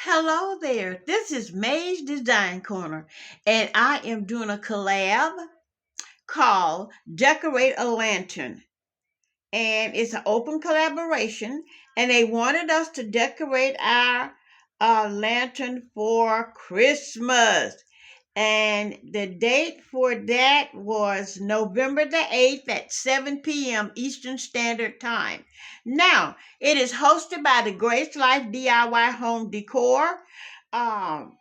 Hello there. This is May's Design Corner, and I am doing a collab called Decorate a Lantern. And it's an open collaboration, and they wanted us to decorate our lantern for Christmas. And the date for that was November the 8th at 7 p.m. Eastern Standard Time. Now, it is hosted by the Grace Life DIY Home Decor, um,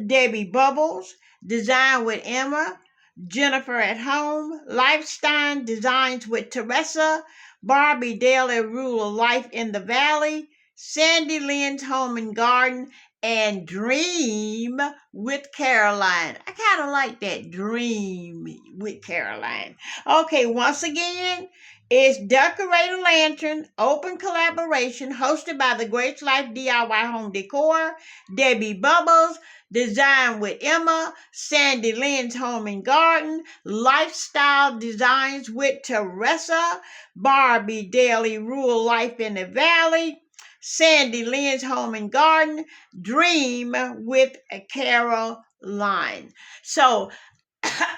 Debbie Bubbles, Design with Emma, Jennifer at Home, Lifestyle Designs with Teresa, Barbie Dailey Rural Life in the Valley, Sandy Lynn's Home and Garden, and Dream with Caroline. I kind of like that, Dream with Caroline. Okay, once again, it's Decorate a Lantern, open collaboration, hosted by the Great Life DIY Home Decor, Debbie Bubbles, Design with Emma, Sandy Lynn's Home and Garden, Lifestyle Designs with Teresa, Barbie Daily Rural Life in the Valley, Sandy Lynn's Home and Garden, Dream with Caroline. So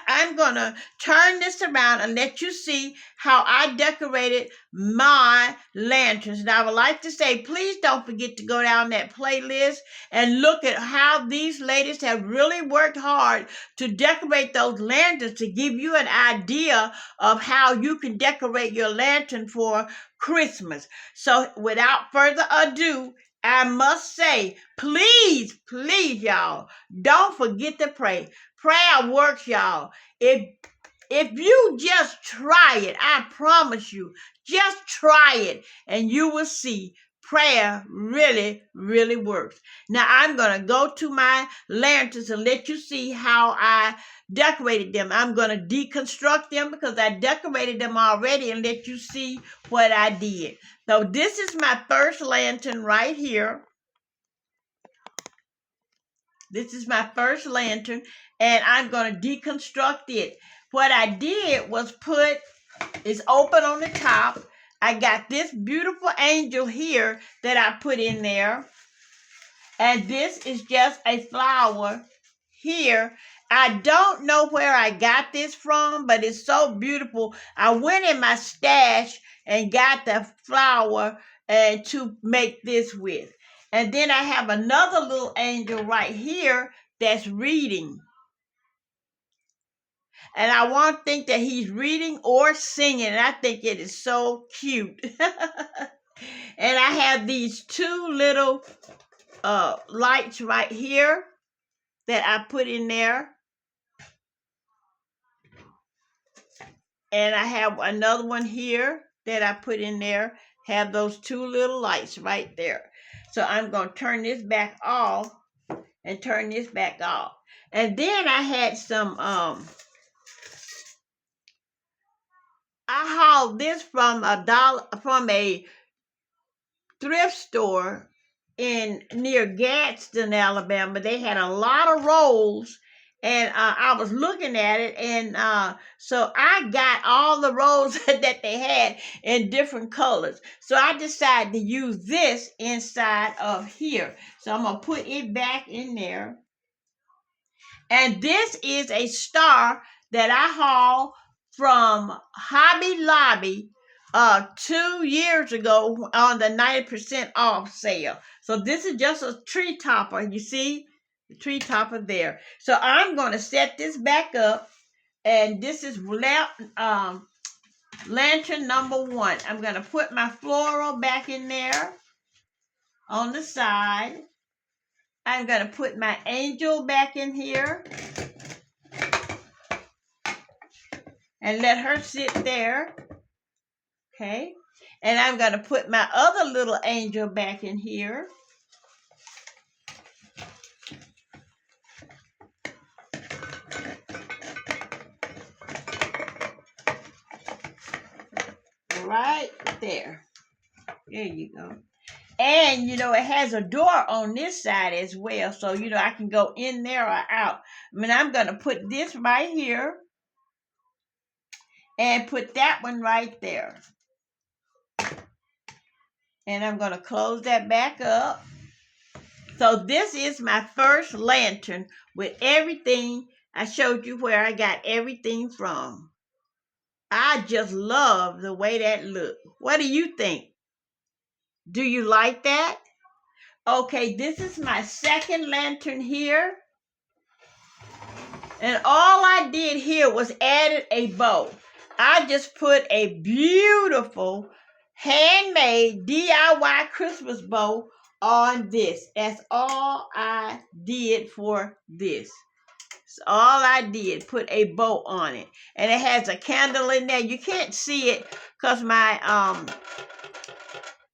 I'm going to turn this around and let you see how I decorated my lanterns. And I would like to say, please don't forget to go down that playlist and look at how these ladies have really worked hard to decorate those lanterns to give you an idea of how you can decorate your lantern for Christmas. So without further ado, I must say, please, please, y'all, don't forget to pray. Prayer works, y'all. If you just try it, I promise you, just try it and you will see prayer really, really works. Now I'm going to go to my lanterns and let you see how I decorated them. I'm going to deconstruct them because I decorated them already and let you see what I did. So this is my first lantern right here. This is my first lantern, and I'm going to deconstruct it. What I did was it's open on the top. I got this beautiful angel here that I put in there. And this is just a flower here. I don't know where I got this from, but it's so beautiful. I went in my stash and got the flower to make this with. And then I have another little angel right here that's reading. And I want to think that he's reading or singing. And I think it is so cute. And I have these two little lights right here that I put in there. And I have another one here that I put in there. Have those two little lights right there. So I'm going to turn this back off and turn this back off. And then I had some, I hauled this from a thrift store near Gadsden, Alabama. They had a lot of rolls, and I was looking at it, and so I got all the rolls that they had in different colors. So I decided to use this inside of here. So I'm gonna put it back in there. And this is a star that I hauled from Hobby Lobby 2 years ago on the 90% off sale. So this is just a tree topper. You see the tree topper there. So I'm going to set this back up. And this is lantern number 1. I'm going to put my floral back in there on the side. I'm going to put my angel back in here. And let her sit there. Okay. And I'm going to put my other little angel back in here. Right there. There you go. And, it has a door on this side as well. So, I can go in there or out. I'm going to put this right here. And put that one right there. And I'm going to close that back up. So this is my first lantern with everything. I showed you where I got everything from. I just love the way that looked. What do you think? Do you like that? Okay, this is my second lantern here. And all I did here was added a bow. I just put a beautiful handmade DIY Christmas bow on this. That's all I did for this. That's all I did, put a bow on it. And it has a candle in there. You can't see it because my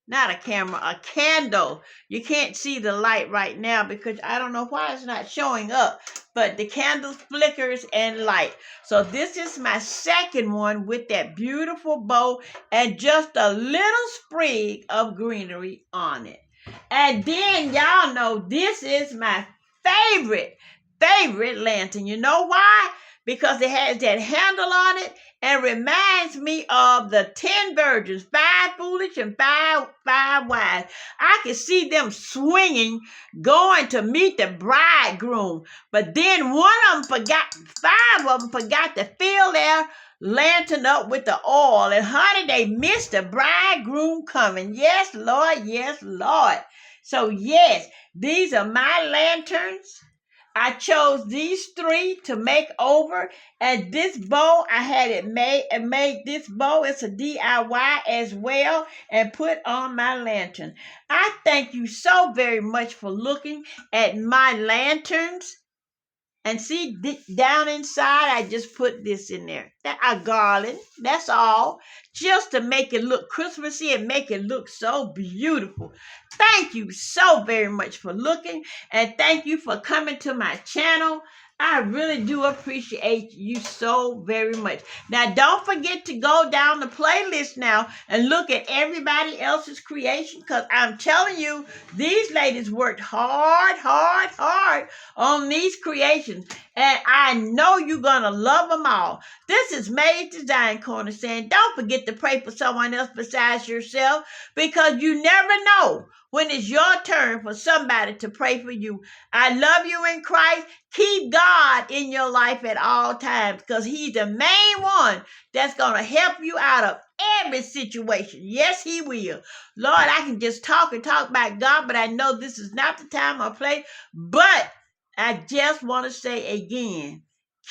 not a camera, a candle. You can't see the light right now because I don't know why it's not showing up, but the candle flickers and light. So this is my second one with that beautiful bow and just a little sprig of greenery on it. And then y'all know this is my favorite lantern. You know why? Because it has that handle on it and reminds me of the 10 virgins, 5 foolish and five wise. I can see them swinging, going to meet the bridegroom. But then five of them forgot to fill their lantern up with the oil. And honey, they missed the bridegroom coming. Yes, Lord. Yes, Lord. So yes, these are my lanterns. I chose these 3 to make over, and this bow, I had it made this bow. It's a DIY as well, and put on my lantern. I thank you so very much for looking at my lanterns. And see, down inside, I just put this in there. A garland, that's all. Just to make it look Christmassy and make it look so beautiful. Thank you so very much for looking. And thank you for coming to my channel. I really do appreciate you so very much. Now, don't forget to go down the playlist now and look at everybody else's creation, because I'm telling you, these ladies worked hard on these creations. And I know you're going to love them all. This is May's Design Corner saying, don't forget to pray for someone else besides yourself, because you never know when it's your turn for somebody to pray for you. I love you in Christ. Keep God in your life at all times, because he's the main one that's going to help you out of every situation. Yes, he will. Lord, I can just talk about God, but I know this is not the time or place. But I just want to say again,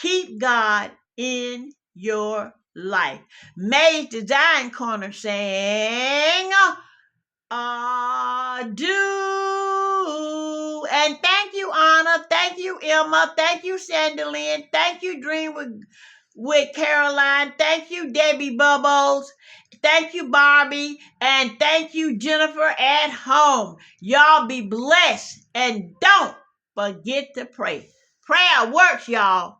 keep God in your life. May's Design Corner saying, do. And thank you, Anna. Thank you, Emma. Thank you, Sandalyn. Thank you, Dream with Caroline. Thank you, Debbie Bubbles. Thank you, Barbie. And thank you, Jennifer at home. Y'all be blessed. And don't forget to pray. Prayer works, y'all.